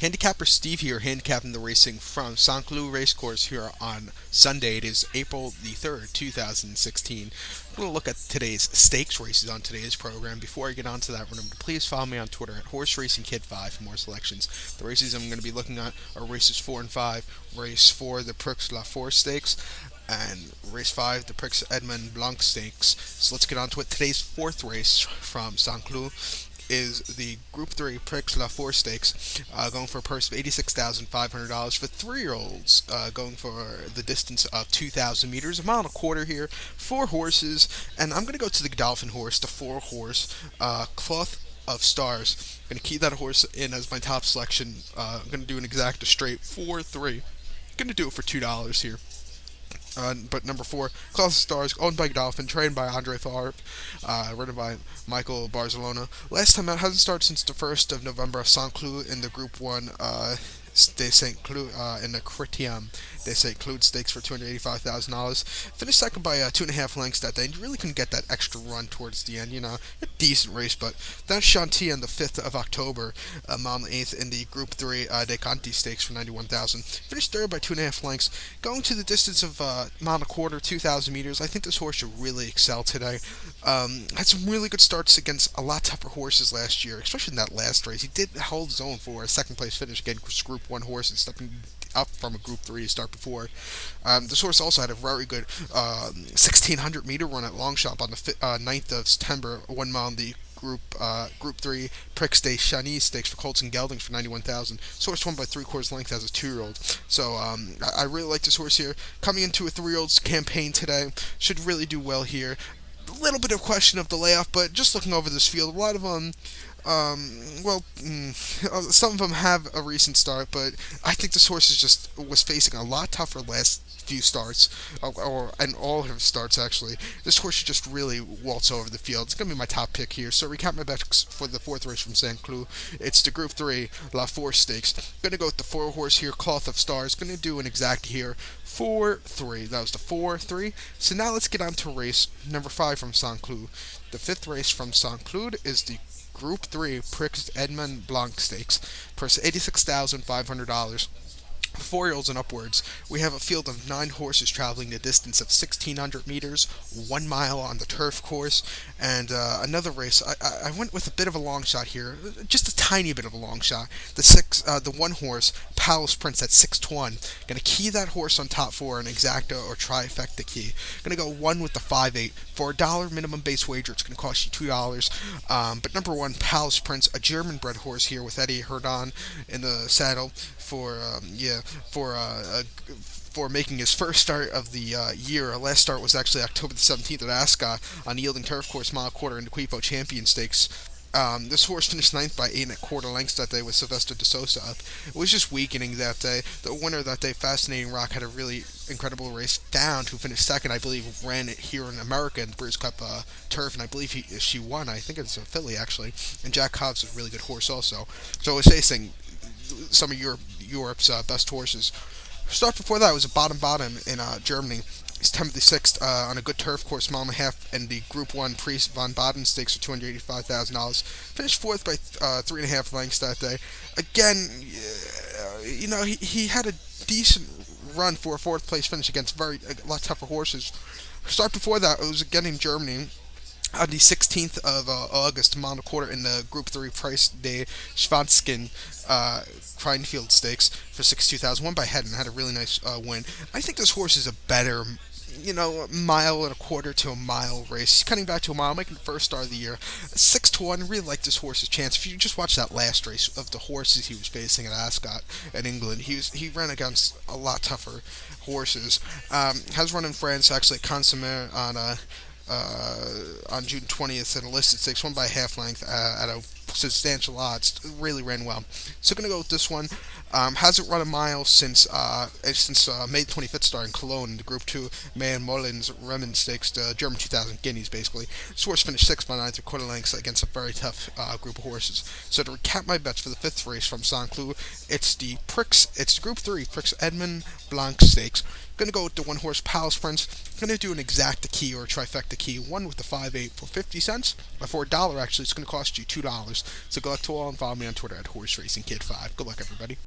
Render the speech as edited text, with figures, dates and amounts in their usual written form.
Handicapper Steve here, handicapping the racing from St. Cloud Racecourse here on Sunday. It is April the 3rd, 2016. I'm going to look at today's stakes races on today's program. Before I get on to that, remember to please follow me on Twitter at HorseRacingKid5 for more selections. The races I'm going to be looking at are races 4 and 5. Race 4, the Prix Stakes, and race 5, the Prix Edmond Blanc Stakes. So let's get on to it. Today's fourth race from St. Cloud is the Group 3 Prix Stakes, going for a purse of $86,500 for 3-year-olds, going for the distance of 2,000 meters, a mile and a quarter here, 4 horses, and I'm going to go to the Godolphin horse, the 4-horse, Cloth of Stars. I'm going to key that horse in as my top selection. I'm going to do an exacta straight 4-3. I'm going to do it for $2 here. But number 4, Cloth of Stars, owned by Godolphin, trained by Andre Favre, ridden by Michael Barcelona. Last time out, hasn't started since the 1st of November at St. Cloud in the Group 1 de St. Cloud, in the Chrétien de St. Cloud Stakes for $285,000. Finished second by 2.5 lengths that day. You really couldn't get that extra run towards the end. A decent race, but then Chantilly on the 5th of October, on the 8th in the Group 3 de Conti Stakes for $91,000. Finished third by 2.5 lengths. Going to the distance of mile and a quarter, 2,000 meters. I think this horse should really excel today. Had some really good starts against a lot tougher horses last year, especially in that last race. He did hold his own for a second place finish against Group 1 horse and stepping up from a Group 3 to start before. This horse also had a very good 1,600 meter run at Longchamp on the 9th of September, 1 mile in the Group 3 Prix de Chagny Stakes for Colts and Geldings for $91,000. This horse won by 3/4 length as a 2-year-old. So I really like this horse here. Coming into a 3-year-old's campaign today, should really do well here. A little bit of question of the layoff, but just looking over this field, a lot of them some of them have a recent start, but I think this horse was facing a lot tougher last few starts, and all of his starts actually. This horse should just really waltz over the field. It's gonna be my top pick here. So recap my bets for the 4th race from St. Cloud. It's the Group 3 La Force Stakes. Gonna go with the 4-horse here, Cloth of Stars. Gonna do an exact here, 4-3. That was the 4-3. So now let's get on to race number 5 from St. Cloud. The 5th race from St. Cloud is the Group 3 Prix Edmond Blanc Stakes, purse $86,500. 4-year-olds and upwards. We have a field of 9 horses traveling the distance of 1,600 meters, 1 mile on the turf course, and another race. I went with a bit of a long shot here, just a tiny bit of a long shot. The 1-horse Palace Prince at 6-1. Gonna key that horse on top 4 an exacta or trifecta key. Gonna go 1 with the 5-8 for $1 minimum base wager. It's gonna cost you $2. But number 1 Palace Prince, a German-bred horse here with Eddie Herdan in the saddle for making his first start of the year. Our last start was actually October the 17th at Ascot on the Yielding Turf Course mile quarter in the Quipo Champion Stakes. This horse finished 9th by 8.25 lengths that day with Sylvester de Sosa up. It was just weakening that day. The winner that day, Fascinating Rock, had a really incredible race. Found, who finished second, I believe, ran it here in America in the Brews Cup turf, and I believe she won. I think it's a filly, actually. And Jack Hobbs is a really good horse also. So I was facing some of Europe's best horses. Start before that was a bottom in Germany. September the 6th on a good turf course, mile and a half, in the Group 1 Priest von Baden Stakes for $285,000. Finished 4th by 3.5 lengths that day. Again, he had a decent run for a 4th place finish against a lot tougher horses. Start before that, it was again in Germany. On the 16th of August, mile and a quarter in the Group 3 Price de Schwanskin Kreinfield Stakes for $62,000. Won by Hedden, had a really nice win. I think this horse is a better, mile and a quarter to a mile race. Cutting back to a mile, making the first start of the year. 6-1, really like this horse's chance. If you just watch that last race of the horses he was facing at Ascot in England, he ran against a lot tougher horses. Has run in France, actually, at Consommé on June 20th at a listed stakes, won by half length at a substantial odds. Really ran well. So going to go with this one. Hasn't run a mile since May 25th start in Cologne in the Group 2 Man Mullins Remen Stakes, the German 2000 Guineas, basically. This horse finished 6 by 9 quarter lengths against a very tough group of horses. So to recap my bets for the 5th race from Saint Cloud, it's Group 3 Prix Edmond Blanc Stakes. Gonna go with the one horse Palace Prince. Gonna do an exacta key or a trifecta key. One with the 5/8 for 50 cents. For $1, actually, it's gonna cost you $2. So go to all and follow me on Twitter at Horse Racing Kid 5. Good luck, everybody.